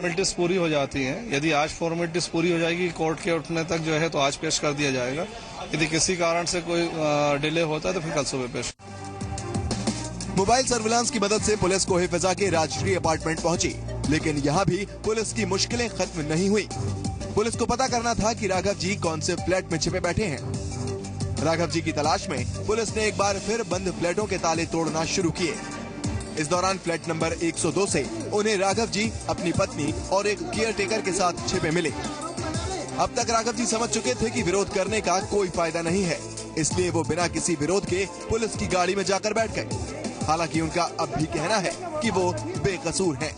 Formalities पूरी हो जाती हैं। यदि आज फॉर्मेलिटीज पूरी हो जाएगी कोर्ट के उठने तक जो है तो आज पेश कर दिया जाएगा। यदि किसी कारण से कोई डिले होता है तो फिर कल सुबह पेश। मोबाइल सर्विलांस की मदद से पुलिस कोहे फिजा के राजश्री अपार्टमेंट पहुंची, लेकिन यहाँ भी पुलिस की मुश्किलें खत्म नहीं हुई। पुलिस को पता करना था कि राघव जी कौन से फ्लैट में छिपे बैठे हैं। राघव जी की तलाश में पुलिस ने एक बार फिर बंद फ्लैटों के ताले तोड़ना शुरू किए। इस दौरान फ्लैट नंबर 102 से उन्हें राघव जी, अपनी पत्नी और एक केयर टेकर के साथ छिपे मिले। अब तक राघव जी समझ चुके थे कि विरोध करने का कोई फायदा नहीं है, इसलिए वो बिना किसी विरोध के पुलिस की गाड़ी में जाकर बैठ गए। हालांकि उनका अब भी कहना है कि वो बेकसूर हैं।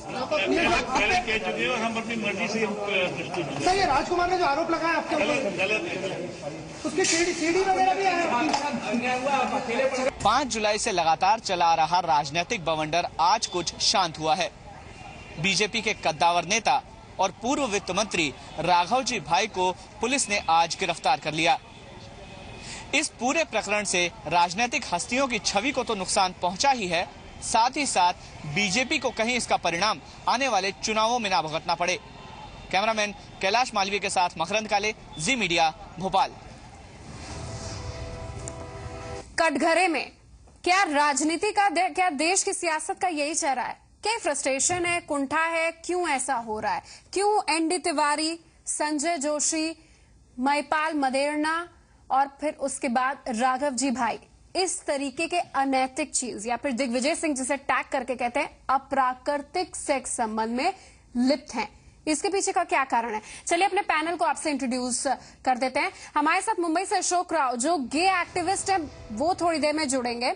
हम अपनी मर्जी से सर, ये राजकुमार ने जो आरोप लगाया आपके ऊपर, उसकी सीडी वगैरह भी आया। 5 जुलाई से लगातार चला आ रहा राजनीतिक बवंडर आज कुछ शांत हुआ है। बीजेपी के कद्दावर नेता और पूर्व वित्त मंत्री राघव जी भाई को पुलिस ने आज गिरफ्तार कर लिया। इस पूरे प्रकरण से राजनीतिक हस्तियों की छवि को तो नुकसान पहुंचा ही है, साथ ही साथ बीजेपी को कहीं इसका परिणाम आने वाले चुनावों में ना भुगतना पड़े। कैमरामैन कैलाश मालवीय के साथ मकरंद काले, जी मीडिया, भोपाल। कटघरे में क्या राजनीति का क्या देश की सियासत का यही चेहरा है? क्या फ्रस्ट्रेशन है, कुंठा है? क्यों ऐसा हो रहा है? क्यों एनडी तिवारी, संजय जोशी, महिपाल मदेरणा और फिर उसके बाद राघव जी भाई इस तरीके के अनैतिक चीज या फिर दिग्विजय सिंह जिसे टैग करके कहते हैं अप्राकृतिक सेक्स संबंध में लिप्त हैं? इसके पीछे का क्या कारण है? चलिए अपने पैनल को आपसे इंट्रोड्यूस कर देते हैं। हमारे साथ मुंबई से अशोक राव जो गे एक्टिविस्ट हैं, वो थोड़ी देर में जुड़ेंगे।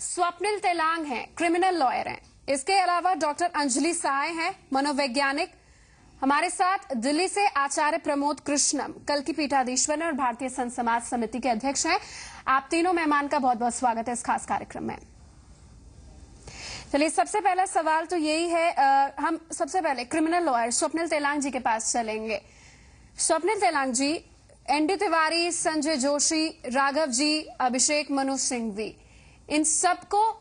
स्वप्निल तेलांग हैं, क्रिमिनल लॉयर हैं। इसके अलावा डॉक्टर अंजलि सहाय हैं, मनोवैज्ञानिक। हमारे साथ दिल्ली से आचार्य प्रमोद कृष्णम, कल की पीठाधीश्वर और भारतीय संत समाज समिति के अध्यक्ष हैं। आप तीनों मेहमान का बहुत बहुत स्वागत है इस खास कार्यक्रम में। चलिए, सबसे पहला सवाल तो यही है, हम सबसे पहले क्रिमिनल लॉयर स्वप्निल तेलांग जी के पास चलेंगे। स्वप्निल तेलांग जी, एनडी तिवारी, संजय जोशी, राघव जी, अभिषेक मनु सिंघवी, इन सबको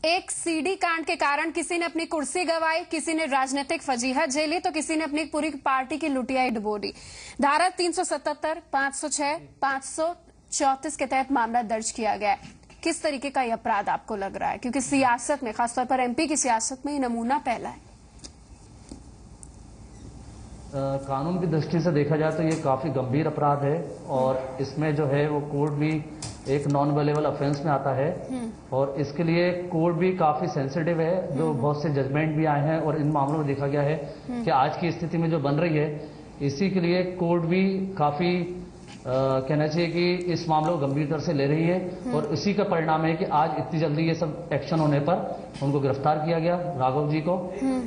एक सीडी कांड के कारण किसी ने अपनी कुर्सी गंवाई, किसी ने राजनीतिक फजीहत झेली, तो किसी ने अपनी पूरी पार्टी की लुटियाई डुबो दी। धारा 377, 506, 534 के तहत मामला दर्ज किया गया है। किस तरीके का यह अपराध आपको लग रहा है? क्योंकि सियासत में, खासतौर पर एमपी की सियासत में, ये नमूना पहला है। कानून की दृष्टि से देखा जाए तो ये काफी गंभीर अपराध है और इसमें जो है वो कोर्ट भी एक नॉन अवेलेबल ऑफेंस में आता है और इसके लिए कोर्ट भी काफी सेंसिटिव है। जो बहुत से जजमेंट भी आए हैं और इन मामलों में देखा गया है कि आज की स्थिति में जो बन रही है, इसी के लिए कोर्ट भी काफी कहना चाहिए कि इस मामले को गंभीरता से ले रही है और इसी का परिणाम है कि आज इतनी जल्दी ये सब एक्शन होने पर उनको गिरफ्तार किया गया, राघव जी को।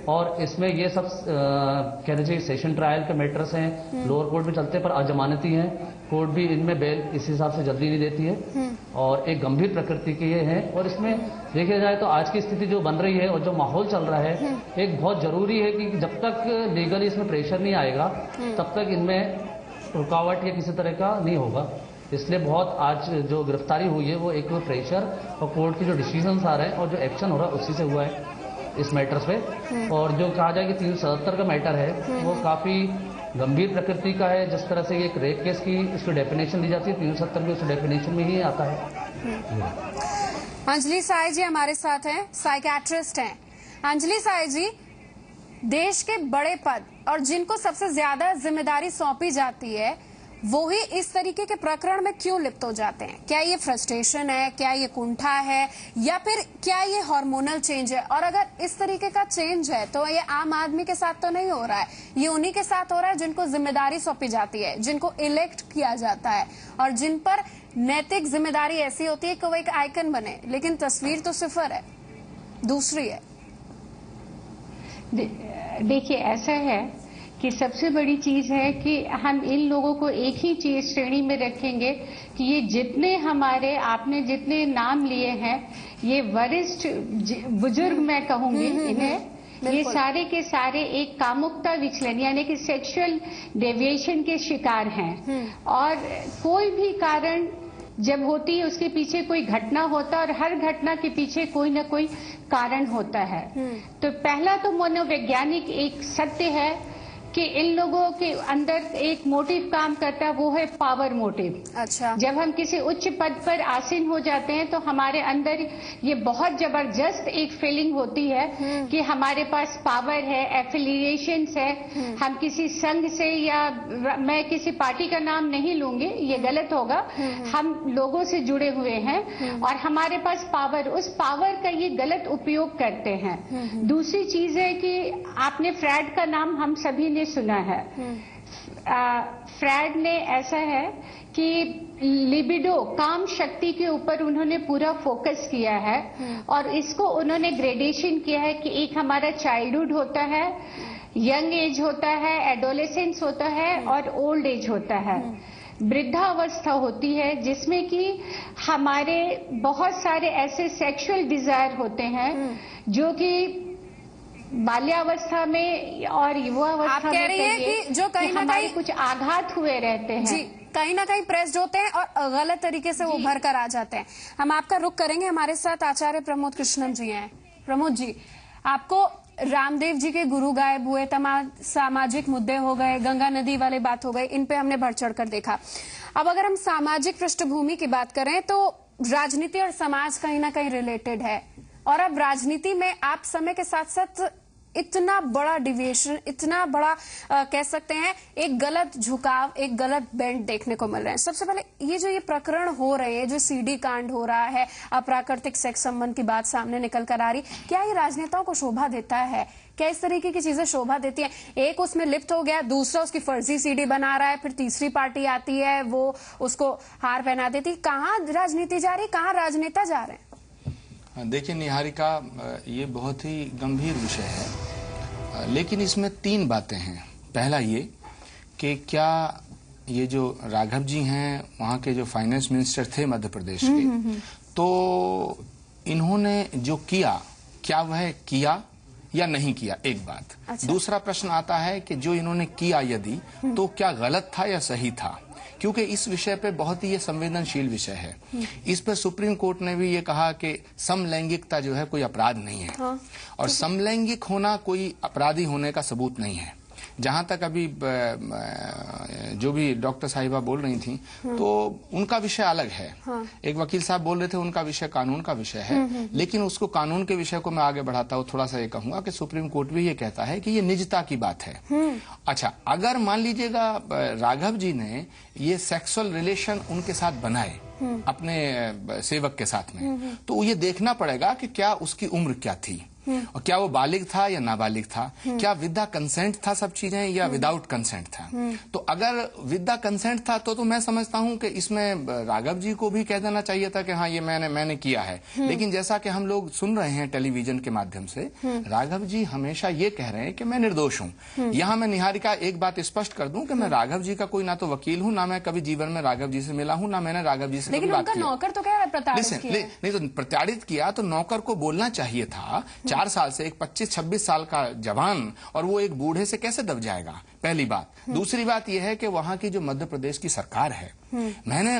और इसमें ये सब कहना चाहिए सेशन ट्रायल के मैटर्स हैं, लोअर कोर्ट में चलते पर अजमानती हैं, कोर्ट भी इनमें बेल इस हिसाब से जल्दी नहीं देती है और एक गंभीर प्रकृति के ये है। और इसमें देखा जाए तो आज की स्थिति जो बन रही है और जो माहौल चल रहा है, एक बहुत जरूरी है कि जब तक लीगली इसमें प्रेशर नहीं आएगा तब तक इनमें रुकावट या किसी तरह का नहीं होगा। इसलिए बहुत आज जो गिरफ्तारी हुई है वो एक प्रेशर और कोर्ट के जो डिसीजंस आ रहे हैं और जो एक्शन हो रहा है उसी से हुआ है इस मैटर्स पे। और जो कहा जाए कि 377 का मैटर है वो काफी गंभीर प्रकृति का है। जिस तरह से एक रेप केस की इसकी डेफिनेशन दी जाती है, 370 में उस डेफिनेशन में ही आता है। अंजलि सहाय जी हमारे साथ हैं, साइकियाट्रिस्ट हैं। अंजलि सहाय जी, देश के बड़े पद और जिनको सबसे ज्यादा जिम्मेदारी सौंपी जाती है वो ही इस तरीके के प्रकरण में क्यों लिप्त हो जाते हैं? क्या ये फ्रस्ट्रेशन है, क्या ये कुंठा है, या फिर क्या ये हार्मोनल चेंज है? और अगर इस तरीके का चेंज है तो ये आम आदमी के साथ तो नहीं हो रहा है, ये उन्हीं के साथ हो रहा है जिनको जिम्मेदारी सौंपी जाती है, जिनको इलेक्ट किया जाता है और जिन पर नैतिक जिम्मेदारी ऐसी होती है कि वो एक आइकन बने, लेकिन तस्वीर तो सिफर है, दूसरी है। देखिए, ऐसा है कि सबसे बड़ी चीज है कि हम इन लोगों को एक ही चीज श्रेणी में रखेंगे कि ये जितने हमारे आपने जितने नाम लिए हैं, ये वरिष्ठ बुजुर्ग मैं कहूंगी इन्हें, ये सारे के सारे एक कामुकता विचलन यानी कि सेक्सुअल डेविएशन के शिकार हैं और कोई भी कारण जब होती है उसके पीछे कोई घटना होता है और हर घटना के पीछे कोई ना कोई कारण होता है। तो पहला तो मनोवैज्ञानिक एक सत्य है कि इन लोगों के अंदर एक मोटिव काम करता है, वो है पावर मोटिव। अच्छा। जब हम किसी उच्च पद पर आसीन हो जाते हैं तो हमारे अंदर ये बहुत जबरदस्त एक फीलिंग होती है कि हमारे पास पावर है, एफिलिएशंस है, हम किसी संघ से, या मैं किसी पार्टी का नाम नहीं लूंगी, ये गलत होगा, हम लोगों से जुड़े हुए हैं और हमारे पास पावर, उस पावर का ये गलत उपयोग करते हैं। दूसरी चीज है कि आपने फ्रैड का नाम हम सभी ने सुना है। फ्रैड ने ऐसा है कि लिबिडो, काम शक्ति के ऊपर उन्होंने पूरा फोकस किया है और इसको उन्होंने ग्रेडेशन किया है कि एक हमारा चाइल्डहुड होता है, यंग एज होता है, एडोलेसेंस होता है और ओल्ड एज होता है। वृद्धावस्था होती है जिसमें कि हमारे बहुत सारे ऐसे सेक्सुअल डिजायर होते हैं जो कि बाल्यावस्था में और युवावस्था आप कह रही हैं कि जो कहीं ना कहीं कुछ आघात हुए रहते हैं, जी, कहीं ना कहीं प्रेस्ड होते हैं और गलत तरीके से वो भर कर आ जाते हैं। हम आपका रुख करेंगे, हमारे साथ आचार्य प्रमोद कृष्णम जी हैं। प्रमोद जी, आपको रामदेव जी के गुरु गायब हुए, तमाम सामाजिक मुद्दे हो गए, गंगा नदी वाली बात हो गई, इन पे हमने बढ़ चढ़ कर देखा। अब अगर हम सामाजिक पृष्ठभूमि की बात करें तो राजनीति और समाज कहीं ना कहीं रिलेटेड है और अब राजनीति में आप समय के साथ साथ इतना बड़ा डिविएशन, इतना बड़ा कह सकते हैं एक गलत झुकाव, एक गलत बेंड देखने को मिल रहे हैं। सबसे पहले ये प्रकरण हो रहे हैं, जो सीडी कांड हो रहा है, अप्राकृतिक सेक्स संबंध की बात सामने निकल कर आ रही, क्या ये राजनेताओं को शोभा देता है? क्या इस तरीके की चीजें शोभा देती हैं? एक उसमें लिप्त हो गया, दूसरा उसकी फर्जी सीडी बना रहा है, फिर तीसरी पार्टी आती है, वो उसको हार पहना देती। कहाँ राजनीति जा रही, कहाँ राजनेता जा रहे हैं? देखिए निहारिका, ये बहुत ही गंभीर विषय है, लेकिन इसमें 3 बातें हैं। पहला ये कि क्या ये जो राघव जी हैं, वहाँ के जो फाइनेंस मिनिस्टर थे मध्य प्रदेश के, तो इन्होंने जो किया, क्या वह किया या नहीं किया, एक बात। अच्छा। दूसरा प्रश्न आता है कि जो इन्होंने किया यदि, तो क्या गलत था या सही था? क्योंकि इस विषय पे बहुत ही ये संवेदनशील विषय है। इस पर सुप्रीम कोर्ट ने भी ये कहा कि समलैंगिकता जो है कोई अपराध नहीं है। हाँ। और समलैंगिक होना कोई अपराधी होने का सबूत नहीं है। जहां तक अभी जो भी डॉक्टर साहिबा बोल रही थी, तो उनका विषय अलग है। हाँ। एक वकील साहब बोल रहे थे उनका विषय कानून का विषय है, लेकिन उसको कानून के विषय को मैं आगे बढ़ाता हूँ, थोड़ा सा ये कहूंगा कि सुप्रीम कोर्ट भी ये कहता है कि ये निजता की बात है। अच्छा, अगर मान लीजिएगा राघव जी ने ये सेक्सुअल रिलेशन उनके साथ बनाए अपने सेवक के साथ में, तो ये देखना पड़ेगा कि क्या उसकी उम्र क्या थी और क्या वो बालिग था या नाबालिग था, क्या विद द कंसेंट था सब चीजें या विदाउट कंसेंट था। तो अगर विद द कंसेंट था तो मैं समझता हूं कि इसमें राघव जी को भी कह देना चाहिए था कि हाँ ये मैंने किया है। लेकिन जैसा कि हम लोग सुन रहे हैं टेलीविजन के माध्यम से, राघव जी हमेशा ये कह रहे हैं कि मैं निर्दोष हूं। यहाँ मैं निहारिका एक बात स्पष्ट कर दूं कि मैं राघव जी का कोई ना तो वकील हूं, ना मैं कभी जीवन में राघव जी से मिला हूं, ना मैंने राघव जी से कभी बात की। नौकर तो क्या प्रताड़ित किया? नहीं तो प्रताड़ित किया तो नौकर को बोलना चाहिए था। 4 साल से एक 25-26 साल का जवान और वो एक बूढ़े से कैसे दब जाएगा, पहली बात। दूसरी बात यह है कि वहां की जो मध्य प्रदेश की सरकार है, मैंने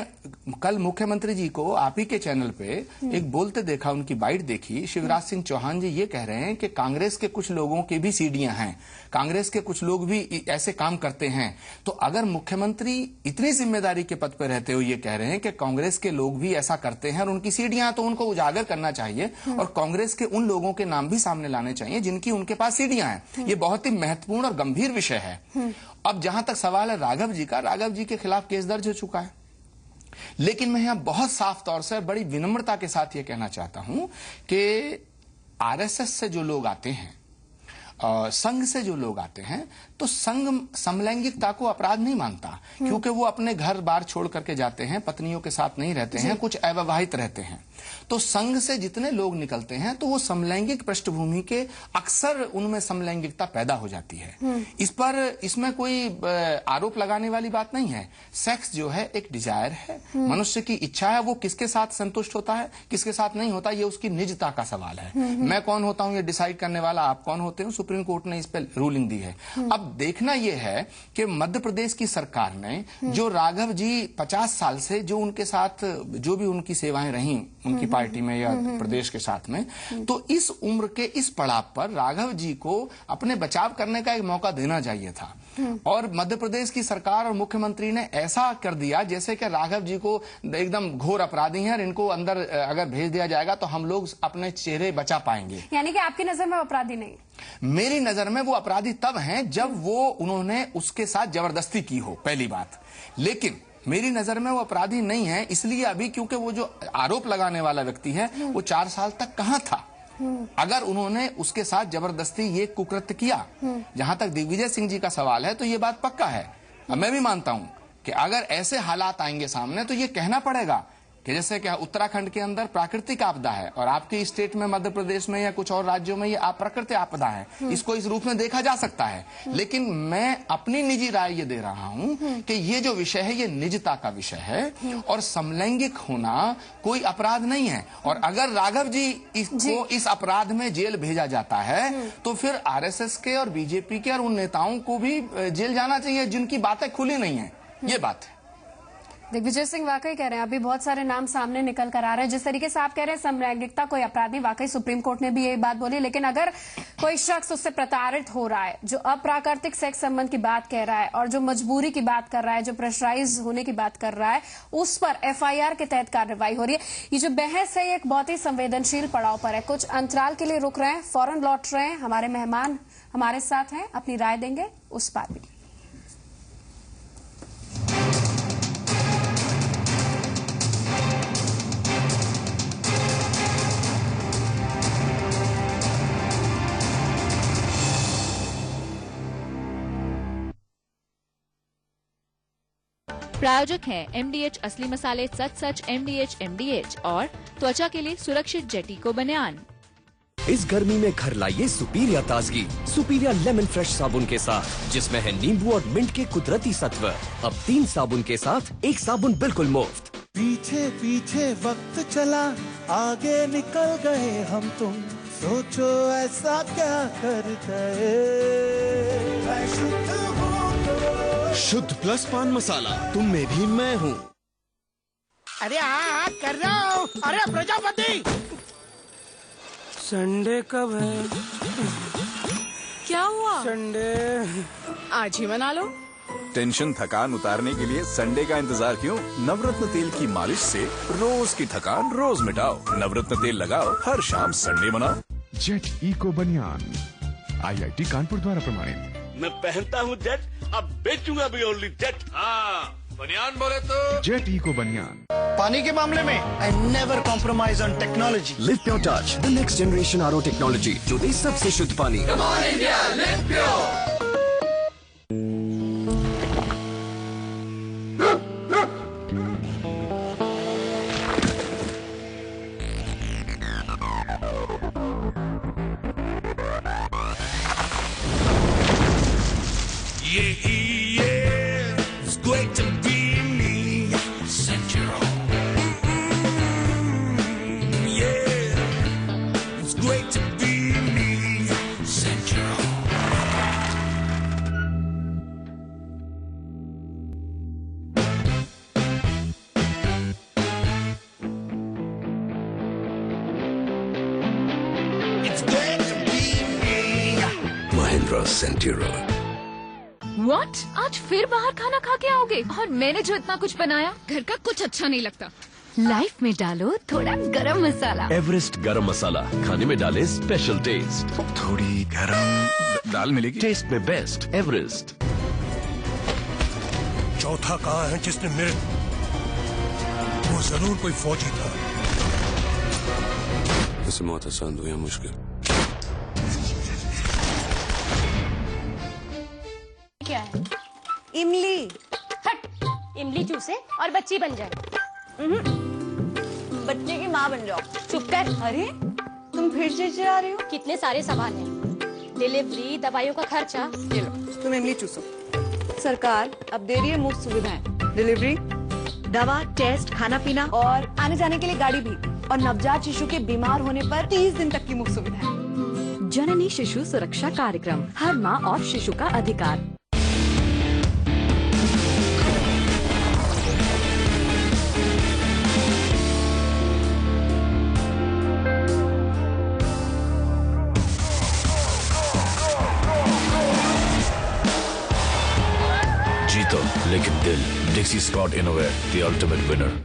कल मुख्यमंत्री जी को आप ही के चैनल पे एक बोलते देखा, उनकी बाइट देखी। शिवराज सिंह चौहान जी ये कह रहे हैं कि कांग्रेस के कुछ लोगों की भी सीडियां हैं, कांग्रेस के कुछ लोग भी ऐसे काम करते हैं। तो अगर मुख्यमंत्री इतनी जिम्मेदारी के पद पर रहते हुए ये कह रहे हैं कि कांग्रेस के लोग भी ऐसा करते हैं और उनकी सीडियां, तो उनको उजागर करना चाहिए और कांग्रेस के उन लोगों के नाम भी सामने लाने चाहिए जिनकी उनके पास सीडियां हैं। ये बहुत ही महत्वपूर्ण और गंभीर विषय है। अब जहां तक सवाल है राघव जी का, राघव जी के खिलाफ केस दर्ज हो चुका है, लेकिन मैं यहां बहुत साफ तौर से बड़ी विनम्रता के साथ यह कहना चाहता हूं कि आरएसएस से जो लोग आते हैं, संघ से जो लोग आते हैं, तो संघ समलैंगिकता को अपराध नहीं मानता, क्योंकि वो अपने घर बार छोड़ करके जाते हैं, पत्नियों के साथ नहीं रहते हैं, कुछ अविवाहित रहते हैं। तो संघ से जितने लोग निकलते हैं तो वो समलैंगिक पृष्ठभूमि के अक्सर उनमें समलैंगिकता पैदा हो जाती है। इसमें कोई आरोप लगाने वाली बात नहीं है। सेक्स जो है एक डिजायर है, मनुष्य की इच्छा है, वो किसके साथ संतुष्ट होता है किसके साथ नहीं होता, ये उसकी निजता का सवाल है। मैं कौन होता हूं ये डिसाइड करने वाला आप कौन होते हो, सुप्रीम कोर्ट ने इस पर रूलिंग दी है। अब देखना यह है कि मध्य प्रदेश की सरकार ने जो राघव जी 50 साल से जो उनके साथ जो भी उनकी सेवाएं रही उनकी पार्टी में या प्रदेश के साथ में, तो इस उम्र के इस पड़ाव पर राघव जी को अपने बचाव करने का एक मौका देना चाहिए था। और मध्य प्रदेश की सरकार और मुख्यमंत्री ने ऐसा कर दिया जैसे कि राघव जी को एकदम घोर अपराधी हैं और इनको अंदर अगर भेज दिया जाएगा तो हम लोग अपने चेहरे बचा पाएंगे। यानी कि आपकी नजर में अपराधी नहीं? मेरी नजर में वो अपराधी तब हैं जब वो उन्होंने उसके साथ जबरदस्ती की हो, पहली बात। लेकिन मेरी नजर में वो अपराधी नहीं है इसलिए अभी क्योंकि वो जो आरोप लगाने वाला व्यक्ति है वो 4 साल तक कहां था। अगर उन्होंने उसके साथ जबरदस्ती ये कुकृत्य किया, जहां तक दिग्विजय सिंह जी का सवाल है तो ये बात पक्का है। अब मैं भी मानता हूं कि अगर ऐसे हालात आएंगे सामने तो ये कहना पड़ेगा कि जैसे कि उत्तराखंड के अंदर प्राकृतिक आपदा है और आपकी स्टेट में मध्य प्रदेश में या कुछ और राज्यों में ये प्राकृतिक आपदा है, इसको इस रूप में देखा जा सकता है। लेकिन मैं अपनी निजी राय ये दे रहा हूं कि ये जो विषय है ये निजता का विषय है और समलैंगिक होना कोई अपराध नहीं है। और अगर राघव जी को इस अपराध में जेल भेजा जाता है तो फिर आरएसएस के और बीजेपी के और उन नेताओं को भी जेल जाना चाहिए जिनकी बातें खुली नहीं है। ये बात है। दिग्विजय सिंह वाकई कह रहे हैं, अभी बहुत सारे नाम सामने निकल कर आ रहे हैं। जिस तरीके से आप कह रहे हैं समलैंगिकता कोई अपराध नहीं, वाकई सुप्रीम कोर्ट ने भी यही बात बोली। लेकिन अगर कोई शख्स उससे प्रताड़ित हो रहा है, जो अप्राकृतिक सेक्स संबंध की बात कह रहा है और जो मजबूरी की बात कर रहा है, जो प्रेशराइज होने की बात कर रहा है, उस पर एफआईआर के तहत कार्रवाई हो रही है। ये जो बहस है ये एक बहुत ही संवेदनशील पड़ाव पर है। कुछ अंतराल के लिए रुक रहे हैं, फौरन लौट रहे हैं। हमारे मेहमान हमारे साथ हैं, अपनी राय देंगे उस पर भी। प्रायोजक हैं MDH असली मसाले सच MDH और त्वचा के लिए सुरक्षित जेट इको बनियान। इस गर्मी में घर लाइए सुपीरिया ताजगी, सुपीरिया लेमन फ्रेश साबुन के साथ, जिसमें है नींबू और मिंट के कुदरती सत्व। अब 3 साबुन के साथ 1 साबुन बिल्कुल मुफ्त। पीछे पीछे वक्त चला, आगे निकल गए हम तुम, सोचो ऐसा क्या कर गए। शुद्ध प्लस पान मसाला, तुम में भी मैं हूँ। अरे हाँ कर रहा हूँ। अरे प्रजापति, संडे कब है? क्या हुआ? संडे आज ही मना लो। टेंशन थकान उतारने के लिए संडे का इंतजार क्यों? नवरत्न तेल की मालिश से रोज की थकान रोज मिटाओ। नवरत्न तेल लगाओ, हर शाम संडे मनाओ। जेट इको बनियान IIT कानपुर द्वारा प्रमाणित। मैं पहनता हूँ जेट, अब बेचूंगा भी ओनली जेट। हाँ, बनियान बोले तो जेट इको बनियान। पानी के मामले में I never compromise on technology. Live Pure Touch, the next generation RO technology, जो दे सबसे शुद्ध पानी। Come on India, live pure. It's great to be me, Central. Yeah, it's great to be me, Central. It's great to be me. Mahindra Centurion। What? आज फिर बाहर खाना खा के आओगे? और मैंने जो इतना कुछ बनाया, घर का कुछ अच्छा नहीं लगता। लाइफ में डालो थोड़ा गरम मसाला। एवरेस्ट गरम मसाला, खाने में डाले स्पेशल टेस्ट। थोड़ी गरम दाल मिलेगी? टेस्ट में बेस्ट एवरेस्ट। चौथा कहाँ है जिसने मेरे, वो जरूर कोई फौजी था। इसे मौत आसान हुई है मुश्किल। क्या है? इमली। हट, इमली चूसे और बच्ची बन जाए। बच्चे की माँ बन जाओ। चुप कर। अरे तुम फिर से जा रही हो? कितने सारे सवाल हैं। डिलीवरी, दवाइयों का खर्चा। ये लो, तुम इमली चूसो। सरकार अब दे रही है मुफ्त सुविधाएं, डिलीवरी, दवा, टेस्ट, खाना पीना और आने जाने के लिए गाड़ी भी। और नवजात शिशु के बीमार होने पर 30 दिन तक की मुफ्त सुविधाएं। जननी शिशु सुरक्षा कार्यक्रम, हर माँ और शिशु का अधिकार। जीतो लेकिन दिल। डिक्सी स्कॉट इनोवेयर, द अल्टीमेट विनर।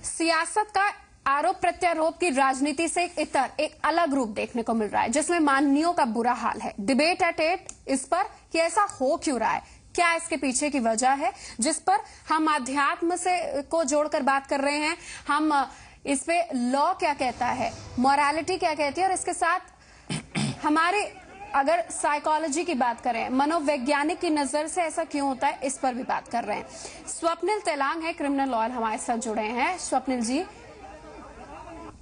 सियासत का आरोप प्रत्यारोप की राजनीति से एक अलग रूप देखने को मिल रहा है, जिसमें माननीयों का बुरा हाल है। डिबेट एट 8 इस पर कि ऐसा हो क्यों रहा है, क्या इसके पीछे की वजह है, जिस पर हम अध्यात्म से को जोड़कर बात कर रहे हैं। हम इस पे लॉ क्या कहता है, मोरालिटी क्या कहती है, और इसके साथ हमारे अगर साइकोलॉजी की बात करें, मनोवैज्ञानिक की नजर से ऐसा क्यों होता है, इस पर भी बात कर रहे हैं। स्वप्निल तेलांग है, क्रिमिनल लॉयर, हमारे साथ जुड़े हैं। स्वप्निल जी,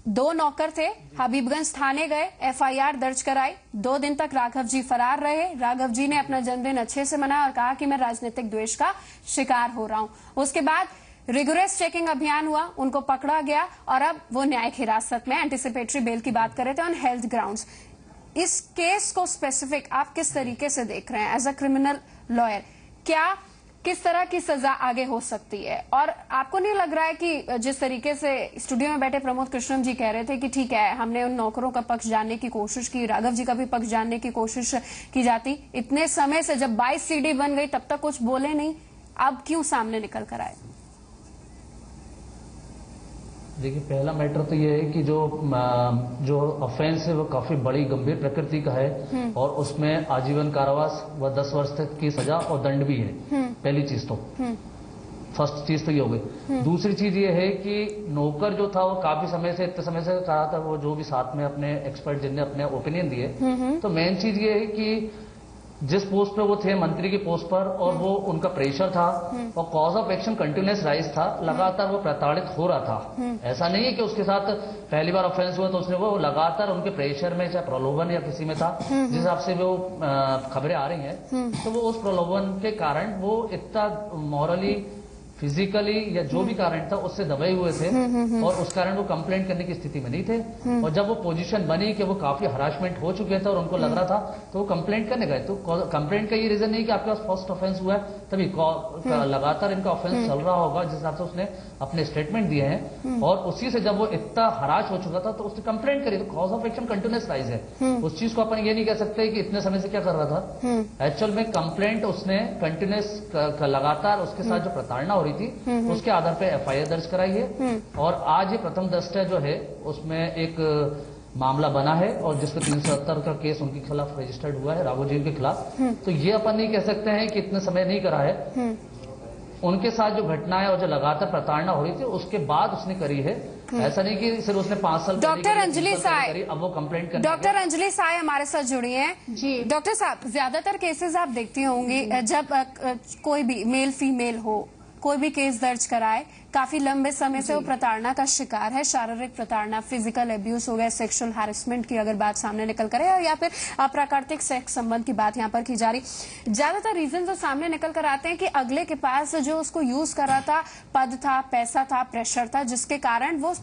2 नौकर थे, हबीबगंज थाने गए, FIR दर्ज कराई, 2 दिन तक राघव जी फरार रहे। राघव जी ने अपना जन्मदिन अच्छे से मनाया और कहा कि मैं राजनीतिक द्वेष का शिकार हो रहा हूं। उसके बाद रिगुलस चेकिंग अभियान हुआ, उनको पकड़ा गया और अब वो न्यायिक हिरासत में एंटिसिपेटरी बेल की बात कर रहे थे ऑन हेल्थ ग्राउंड्स। इस केस को स्पेसिफिक आप किस तरीके से देख रहे हैं एज अ क्रिमिनल लॉयर? क्या किस तरह की सजा आगे हो सकती है? और आपको नहीं लग रहा है कि जिस तरीके से स्टूडियो में बैठे प्रमोद कृष्णम जी कह रहे थे कि ठीक है, हमने उन नौकरों का पक्ष जानने की कोशिश की, राघव जी का भी पक्ष जानने की कोशिश की जाती, इतने समय से जब 22 CD बन गई तब तक कुछ बोले नहीं, अब क्यों सामने निकल कर आए? देखिए, पहला मैटर तो ये है कि जो ऑफेंस है वो काफी बड़ी गंभीर प्रकृति का है और उसमें आजीवन कारावास व 10 वर्ष तक की सजा और दंड भी है। पहली चीज तो फर्स्ट चीज तो ये हो गई। दूसरी चीज ये है कि नौकर जो था वो काफी समय से, इतने समय से कहा था, वो जो भी साथ में अपने एक्सपर्ट जिनने अपने ओपिनियन दिए, तो मेन चीज ये है कि जिस पोस्ट पे वो थे, मंत्री की पोस्ट पर, और वो उनका प्रेशर था और cause of action continuous rise था, लगातार वो प्रताड़ित हो रहा था। ऐसा नहीं है कि उसके साथ पहली बार ऑफेंस हुआ तो उसने, वो लगातार उनके प्रेशर में, चाहे प्रलोभन या किसी में था, जिस हिसाब से वो खबरें आ रही हैं, तो वो उस प्रलोभन के कारण वो इतना मॉरली, फिजिकली या जो भी कारण था उससे दबाए हुए थे और उस कारण वो कंप्लेंट करने की स्थिति में नहीं थे। और जब वो पोजीशन बनी कि वो काफी हरासमेंट हो चुके थे और उनको लग रहा था, तो वो कंप्लेंट करने गए। तो कंप्लेंट का ये रीजन नहीं कि आपके पास फर्स्ट ऑफेंस हुआ है तभी, लगातार इनका ऑफेंस चल रहा होगा जिस हिसाब से उसने अपने स्टेटमेंट दिए हैं, और उसी से जब वो इतना हरास हो चुका था तो उसने कंप्लेंट करी। तो cause of action continuous rise है। उस चीज को अपन ये नहीं कह सकते कि इतने समय से क्या कर रहा था। एक्चुअल में कंप्लेंट उसने कंटिन्यूस लगातार उसके साथ जो प्रताड़ना हो रही थी उसके आधार पे FIR दर्ज कराई है। और आज ये प्रथम दृष्टया जो है उसमें एक मामला बना है और जिसमें 370 का केस उनके खिलाफ रजिस्टर्ड हुआ है, राघव जी के खिलाफ। तो ये अपन नहीं कह सकते हैं कि इतने समय नहीं करा है। उनके साथ जो घटनाएं और जो लगातार प्रताड़ना हो रही थी उसके बाद उसने करी है। ऐसा नहीं कि सिर्फ उसने 5 साल डॉक्टर अंजलि साय, अब वो कंप्लेंट कर, डॉक्टर अंजलि साय हमारे साथ जुड़ी हैं। जी डॉक्टर साहब, ज्यादातर केसेस आप देखती होंगी जब कोई भी मेल फीमेल हो, कोई भी केस दर्ज कराए, काफी लंबे समय से वो प्रताड़ना का शिकार है, शारीरिक प्रताड़ना, फिजिकल एब्यूज हो गया, सेक्सुअल हैरेसमेंट की अगर बात सामने निकल करे, और या फिर अप्राकृतिक सेक्स संबंध की बात यहाँ पर की जा रही, ज्यादातर रीजन जो सामने निकल कर आते हैं कि अगले के पास जो उसको यूज कर रहा था, पद था, पैसा था, प्रेशर था, जिसके कारण वो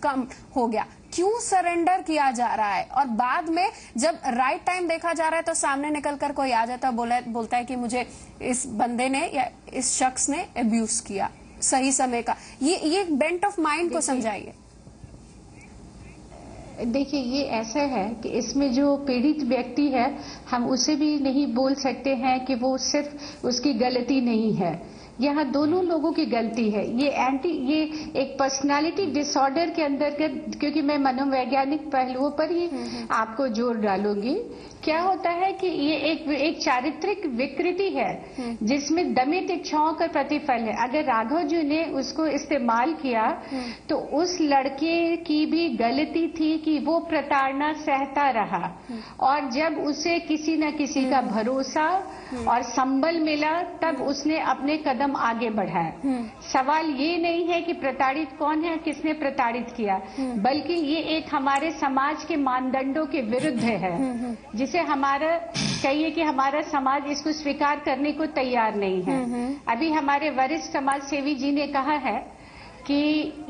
कम हो गया। क्यों सरेंडर किया जा रहा है? और बाद में जब राइट टाइम देखा जा रहा है तो सामने निकल कर कोई आ जाता, बोलता है कि मुझे इस बंदे ने या इस शख्स ने अब्यूज किया सही समय का। ये बेंट ऑफ माइंड को समझाइए। देखिए, ये ऐसा है कि इसमें जो पीड़ित व्यक्ति है, हम उसे भी नहीं बोल सकते हैं कि वो सिर्फ उसकी गलती नहीं है, यहाँ दोनों लोगों की गलती है। ये एक पर्सनालिटी डिसऑर्डर के अंदर क्योंकि मैं मनोवैज्ञानिक पहलुओं पर ही आपको जोर डालूंगी। क्या होता है कि ये एक चारित्रिक विकृति है जिसमें दमित इच्छाओं का प्रतिफल है। अगर राघव जी ने उसको इस्तेमाल किया तो उस लड़के की भी गलती थी कि वो प्रताड़ना सहता रहा, और जब उसे किसी न किसी का भरोसा और संबल मिला तब उसने अपने कदम कदम आगे बढ़ाए। सवाल ये नहीं है कि प्रताड़ित कौन है, किसने प्रताड़ित किया, बल्कि ये एक हमारे समाज के मानदंडों के विरुद्ध है, जिसे हमारा कहिए कि हमारा समाज इसको स्वीकार करने को तैयार नहीं है। अभी हमारे वरिष्ठ समाज सेवी जी ने कहा है कि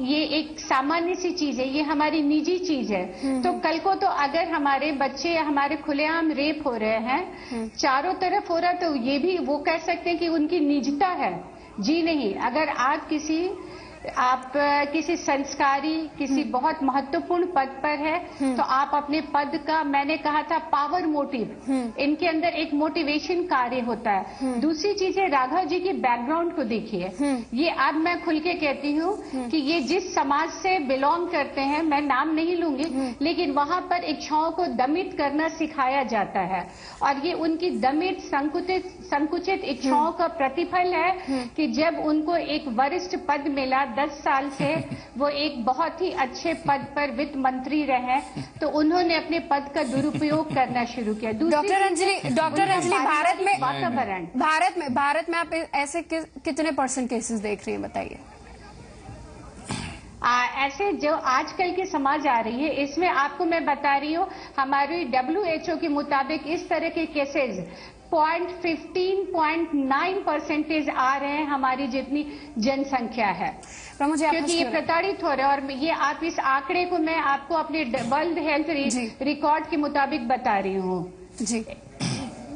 ये एक सामान्य सी चीज है, ये हमारी निजी चीज है। तो कल को तो अगर हमारे बच्चे या हमारे खुलेआम रेप हो रहे हैं, चारों तरफ हो रहा, तो ये भी वो कह सकते हैं कि उनकी निजता है। जी नहीं, अगर आप किसी संस्कारी, किसी बहुत महत्वपूर्ण पद पर है, तो आप अपने पद का, मैंने कहा था पावर मोटिव, इनके अंदर एक मोटिवेशन कार्य होता है। दूसरी चीज है, राघव जी की बैकग्राउंड को देखिए। ये अब मैं खुल के कहती हूँ कि ये जिस समाज से बिलोंग करते हैं, मैं नाम नहीं लूंगी, लेकिन वहां पर इच्छाओं को दमित करना सिखाया जाता है, और ये उनकी दमित संकुचित इच्छाओं का प्रतिफल है कि जब उनको एक वरिष्ठ पद मिला 10 साल से, वो एक बहुत ही अच्छे पद पर वित्त मंत्री रहे, तो उन्होंने अपने पद का दुरुपयोग करना शुरू किया। डॉक्टर अंजलि, भारत में आप ऐसे कितने % केसेस देख रही हैं, बताइए। ऐसे जो आजकल की समाज आ रही है, इसमें आपको मैं बता रही हूँ, हमारी WHO के मुताबिक इस तरह के केसेस 0.15.9% आ रहे हैं हमारी जितनी जनसंख्या है, क्योंकि ये प्रताड़ित हो रहे हैं। और ये आप इस आंकड़े को मैं आपको अपने वर्ल्ड हेल्थ रिकॉर्ड के मुताबिक बता रही हूँ। जी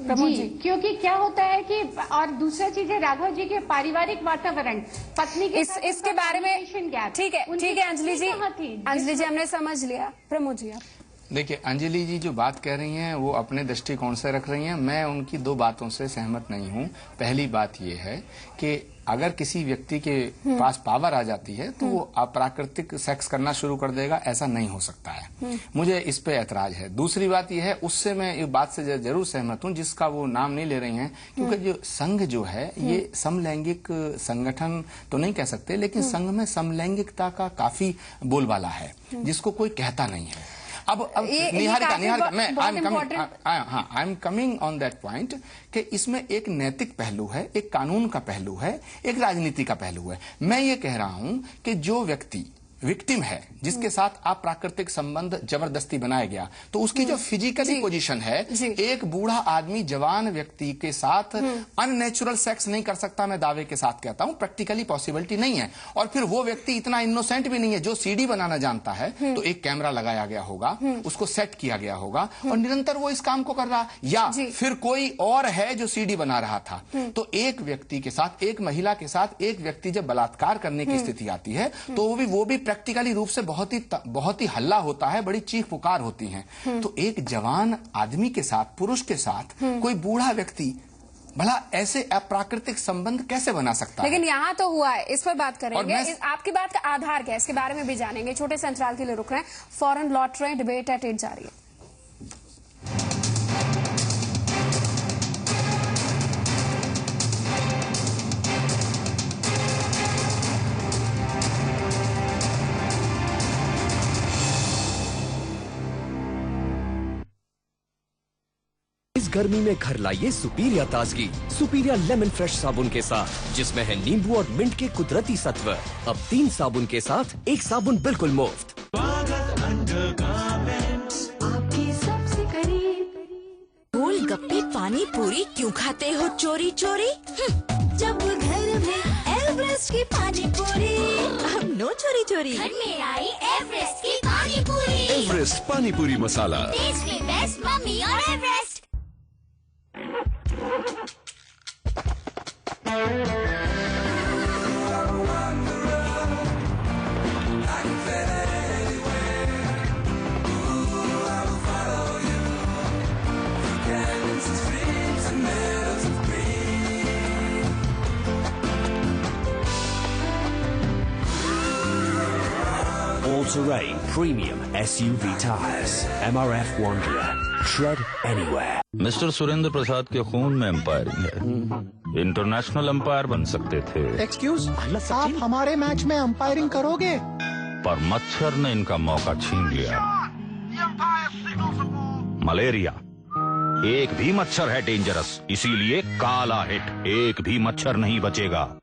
जी, क्योंकि क्या होता है कि, और दूसरा चीज है राघव जी के पारिवारिक वातावरण, पत्नी के इसके बारे में ठीक है अंजलि जी हमने समझ लिया। प्रमोद जी आप देखिए, अंजलि जी जो बात कह रही हैं वो अपने दृष्टिकोण से रख रही हैं, मैं उनकी 2 बातों से सहमत नहीं हूं। पहली बात ये है कि अगर किसी व्यक्ति के पास पावर आ जाती है तो वो अप्राकृतिक सेक्स करना शुरू कर देगा, ऐसा नहीं हो सकता है। मुझे इस पे ऐतराज है। दूसरी बात यह है, उससे मैं एक बात से जरूर सहमत हूं जिसका वो नाम नहीं ले रही हैं, क्योंकि जो संघ जो है ये समलैंगिक संगठन तो नहीं कह सकते, लेकिन संघ में समलैंगिकता का काफी बोलबाला है जिसको कोई कहता नहीं है। अब निहारिका मैं I am coming on that point कि इसमें एक नैतिक पहलू है, एक कानून का पहलू है, एक राजनीति का पहलू है। मैं ये कह रहा हूं कि जो व्यक्ति विक्टिम है, जिसके साथ अप्राकृतिक संबंध जबरदस्ती बनाया गया, तो उसकी जो फिजिकली पोजीशन है, एक बूढ़ा आदमी जवान व्यक्ति के साथ अननेचुरल सेक्स नहीं कर सकता, मैं दावे के साथ कहता हूं, प्रैक्टिकली पॉसिबिलिटी नहीं है। और फिर वो व्यक्ति इतना इनोसेंट भी नहीं है, जो सीडी बनाना जानता है, तो एक कैमरा लगाया गया होगा, उसको सेट किया गया होगा और निरंतर वो इस काम को कर रहा, या फिर कोई और है जो सीडी बना रहा था। तो एक व्यक्ति के साथ, एक महिला के साथ एक व्यक्ति जब बलात्कार करने की स्थिति आती है, तो वो भी प्रैक्टिकली रूप से बहुत ही हल्ला होता है, बड़ी चीख पुकार होती है। तो एक जवान आदमी के साथ, पुरुष के साथ कोई बूढ़ा व्यक्ति भला ऐसे अप्राकृतिक संबंध कैसे बना सकता है? लेकिन यहाँ तो हुआ है, इस पर बात करेंगे। आपकी बात का आधार क्या है, इसके बारे में भी जानेंगे। छोटे से अंतराल के लिए रुक रहे हैं, फौरन लौट रहे हैं, डिबेट एट 8 जारी है। गर्मी में घर लाइए सुपीरिया ताजगी, सुपीरिया लेमन फ्रेश साबुन के साथ, जिसमें है नींबू और मिंट के कुदरती सत्व। अब 3 साबुन के साथ 1 साबुन बिल्कुल मुफ्त। आपके सबसे करीब। गोलगप्पे पानी पूरी क्यों खाते हो चोरी चोरी? जब घर में एवरेस्ट की पानी पूरी, अब नो चोरी चोरी। घर में आई एवरेस्ट की पानी पूरी। एवरेस्ट पानी पूरी मसाला, टेस्ट में बेस्ट मम्मी और Everest. All-terrain premium SUV tires, MRF Wanderer, tread anywhere. Mister Surendra Prasad के खून में एम्पायरिंग है, इंटरनेशनल एम्पायर बन सकते थे। एक्सक्यूज, आप हमारे मैच में अंपायरिंग करोगे? पर मच्छर ने इनका मौका छीन लिया। मलेरिया, एक भी मच्छर है डेंजरस, इसीलिए काला हिट, एक भी मच्छर नहीं बचेगा।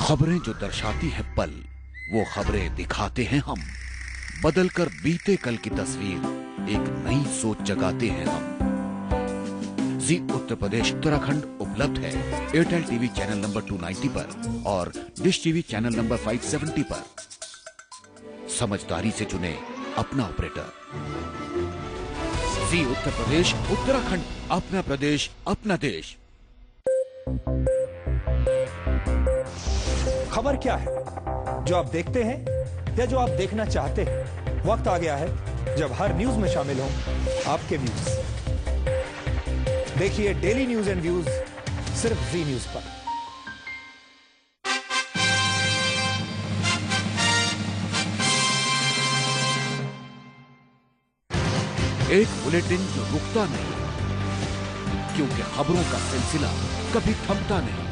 खबरें जो दर्शाती है पल, वो खबरें दिखाते हैं हम। बदलकर बीते कल की तस्वीर एक नई सोच जगाते हैं हम। जी उत्तर प्रदेश उत्तराखंड उपलब्ध है एयरटेल टीवी चैनल नंबर 290 पर और डिश टीवी चैनल नंबर 570 पर। समझदारी से चुने अपना ऑपरेटर। जी उत्तर प्रदेश उत्तराखंड, अपना प्रदेश अपना देश। खबर क्या है, जो आप देखते हैं या जो आप देखना चाहते हैं? वक्त आ गया है जब हर न्यूज में शामिल हों आपके व्यूज। देखिए डेली न्यूज एंड व्यूज सिर्फ जी न्यूज पर। एक बुलेटिन जो रुकता नहीं, क्योंकि खबरों का सिलसिला कभी थमता नहीं।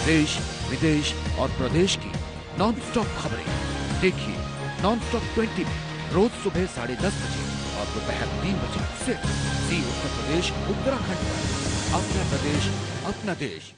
देश, विदेश और प्रदेश की नॉन-स्टॉप खबरें देखिए नॉन-स्टॉप 20 में रोज सुबह 10:30 बजे और दोपहर 3 बजे सिर्फ जी उत्तर प्रदेश उत्तराखंड पर। अपना प्रदेश अपना देश।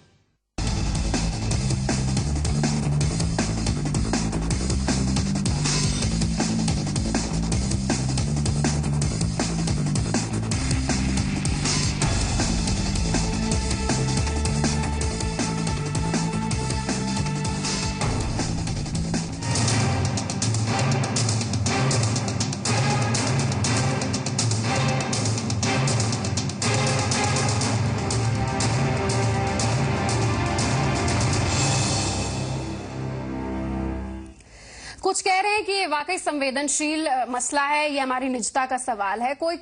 कुछ कह रहे हैं कि ये वाकई संवेदनशील मसला है, ये हमारी निजता का सवाल है, कोई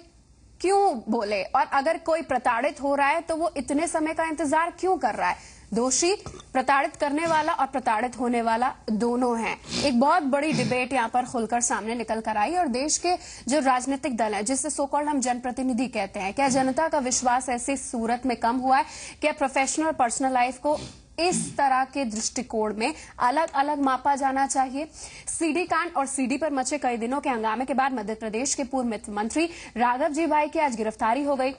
क्यों बोले, और अगर कोई प्रताड़ित हो रहा है तो वो इतने समय का इंतजार क्यों कर रहा है? दोषी प्रताड़ित करने वाला और प्रताड़ित होने वाला दोनों हैं। एक बहुत बड़ी डिबेट यहाँ पर खुलकर सामने निकल कर आई और देश के जो राजनीतिक दल हैं, जिससे सोकॉल्ड हम जनप्रतिनिधि कहते हैं, क्या जनता का विश्वास ऐसी सूरत में कम हुआ है? क्या प्रोफेशनल और पर्सनल लाइफ को इस तरह के दृष्टिकोण में अलग अलग मापा जाना चाहिए? सीडी कांड और सीडी पर मचे कई दिनों के हंगामे के बाद मध्य प्रदेश के पूर्व वित्त मंत्री राघव जी भाई की आज गिरफ्तारी हो गई।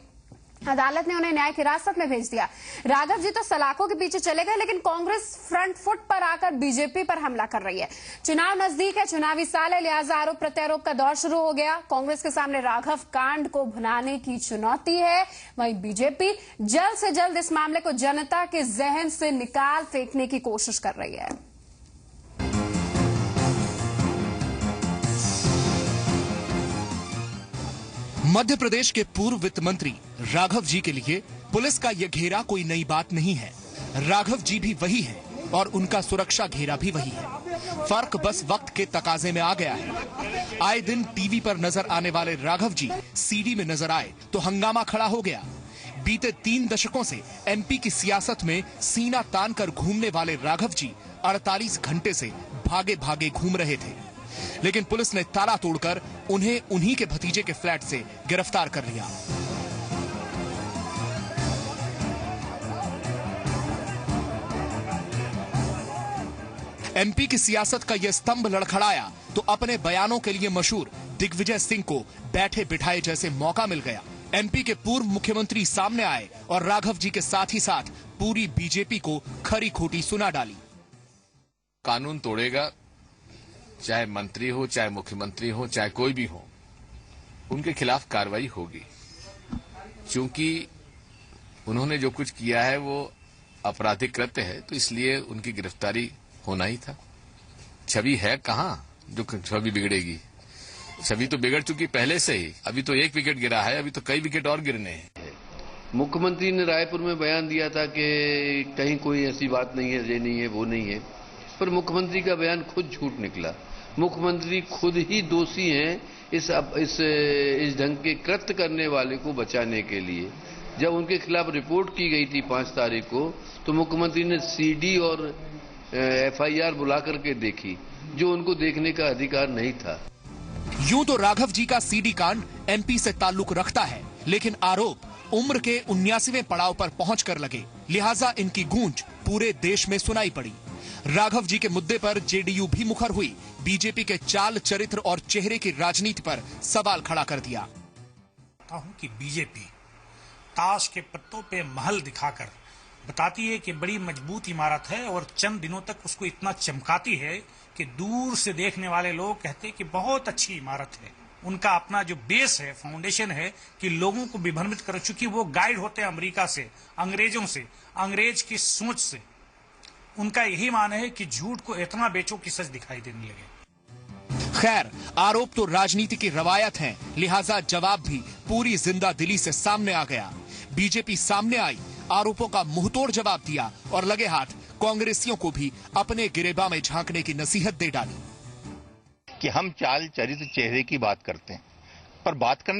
अदालत ने उन्हें न्यायिक हिरासत में भेज दिया। राघव जी तो सलाखों के पीछे चले गए, लेकिन कांग्रेस फ्रंट फुट पर आकर बीजेपी पर हमला कर रही है। चुनाव नजदीक है, चुनावी साल है, लिहाजा आरोप प्रत्यारोप का दौर शुरू हो गया। कांग्रेस के सामने राघव कांड को भुनाने की चुनौती है, वहीं बीजेपी जल्द से जल्द इस मामले को जनता के जहन से निकाल फेंकने की कोशिश कर रही है। मध्य प्रदेश के पूर्व वित्त मंत्री राघव जी के लिए पुलिस का यह घेरा कोई नई बात नहीं है। राघव जी भी वही है और उनका सुरक्षा घेरा भी वही है। फर्क बस वक्त के तकाजे में आ गया है। आए दिन टीवी पर नजर आने वाले राघव जी सीडी में नजर आए तो हंगामा खड़ा हो गया। बीते 3 दशकों से एमपी की सियासत में सीना तान कर घूमने वाले राघव जी 48 घंटे से भागे भागे घूम रहे थे, लेकिन पुलिस ने ताला तोड़कर उन्हें उन्हीं के भतीजे के फ्लैट से गिरफ्तार कर लिया। एमपी की सियासत का यह स्तंभ लड़खड़ाया तो अपने बयानों के लिए मशहूर दिग्विजय सिंह को बैठे बिठाए जैसे मौका मिल गया। एमपी के पूर्व मुख्यमंत्री सामने आए और राघव जी के साथ ही साथ पूरी बीजेपी को खरी खोटी सुना डाली। कानून तोड़ेगा, चाहे मंत्री हो, चाहे मुख्यमंत्री हो, चाहे कोई भी हो, उनके खिलाफ कार्रवाई होगी, क्योंकि उन्होंने जो कुछ किया है वो आपराधिक कृत्य है, तो इसलिए उनकी गिरफ्तारी होना ही था। छवि है कहां जो छवि बिगड़ेगी? छवि तो बिगड़ चुकी पहले से ही। अभी तो 1 विकेट गिरा है, अभी तो कई विकेट और गिरने हैं। मुख्यमंत्री ने रायपुर में बयान दिया था कि कहीं कोई ऐसी बात नहीं है, ये नहीं है, वो नहीं है, पर मुख्यमंत्री का बयान खुद झूठ निकला। मुख्यमंत्री खुद ही दोषी हैं इस ढंग के कृत्य करने वाले को बचाने के लिए। जब उनके खिलाफ रिपोर्ट की गई थी 5 तारीख को, तो मुख्यमंत्री ने सीडी और एफआईआर बुला करके देखी, जो उनको देखने का अधिकार नहीं था। यूं तो राघव जी का सीडी कांड एमपी से ताल्लुक रखता है, लेकिन आरोप उम्र के 79वें पड़ाव पर पहुंचकर लगे, लिहाजा इनकी गूंज पूरे देश में सुनाई पड़ी। राघव जी के मुद्दे पर जेडीयू भी मुखर हुई, बीजेपी के चाल चरित्र और चेहरे की राजनीति पर सवाल खड़ा कर दिया। कि बीजेपी ताश के पत्तों पे महल दिखाकर बताती है कि बड़ी मजबूत इमारत है और चंद दिनों तक उसको इतना चमकाती है कि दूर से देखने वाले लोग कहते हैं कि बहुत अच्छी इमारत है। उनका अपना जो बेस है, फाउंडेशन है, कि लोगों को विभ्रमित कर चुकी। वो गाइड होते हैं अमेरिका से, अंग्रेजों से, अंग्रेज की सोच से। उनका यही मान है कि झूठ को इतना बेचो कि सच दिखाई देने लगे। खैर, आरोप तो राजनीति की रवायत है, लिहाजा जवाब भी पूरी जिंदा दिली से सामने आ गया। बीजेपी सामने आई, आरोपों का मुंहतोड़ जवाब दिया और लगे हाथ कांग्रेसियों को भी अपने गिरेबा में झांकने की नसीहत दे डाली कि हम चाल चरित्र चेहरे की बात करते हैं, पर बात करने